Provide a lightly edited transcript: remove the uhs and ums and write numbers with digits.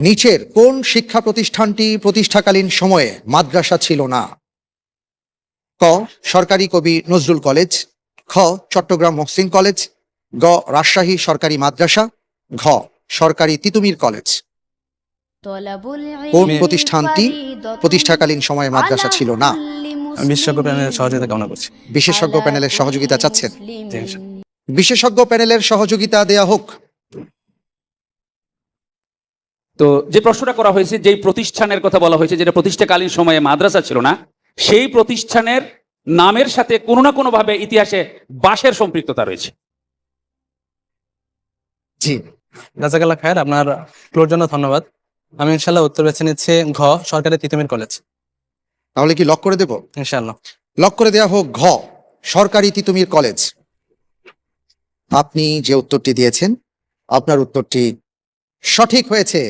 নিচের কোন শিক্ষা প্রতিষ্ঠানটি প্রতিষ্ঠাকালীন সময়ে মাদ্রাসা ছিল না? ক সরকারি কবি নজরুল কলেজ, খ চট্টগ্রাম মহসিন কলেজ, গ রাজশাহী সরকারি মাদ্রাসা, ঘ সরকারি তিতুমির কলেজ। কোন প্রতিষ্ঠানটি প্রতিষ্ঠাকালীন সময়ে মাদ্রাসা ছিল না? বিশেষজ্ঞ প্যানেলের সহযোগিতা কামনা করছি। বিশেষজ্ঞ প্যানেলের সহযোগিতা চাচ্ছেন? জি, ইনশাআল্লাহ। বিশেষজ্ঞ প্যানেলের সহযোগিতা দেয়া হোক। তো যে প্রশ্নটা করা হয়েছে, যেই প্রতিষ্ঠানের কথা বলা হয়েছে যেটা প্রতিষ্ঠাকালীন সময়ে মাদ্রাসা ছিল না, সেই প্রতিষ্ঠানের নামের সাথে কোনো না কোনো ভাবে ইতিহাসে বাঁশের সম্পৃক্ততা রয়েছে। জি, জাযাকাল্লাহ খায়ের, আপনার ক্লোর জন্য ধন্যবাদ। আমি ইনশাআল্লাহ উত্তর বেছে নিচ্ছি ঘ সরকারি তিতুমির কলেজ। তাহলে কি লক করে দেব? ইনশাআল্লাহ। লক করে দেয়া হোক ঘ সরকারি তিতুমির কলেজ। আপনি যে উত্তরটি দিয়েছেন আপনার উত্তরটি সঠিক হয়েছে।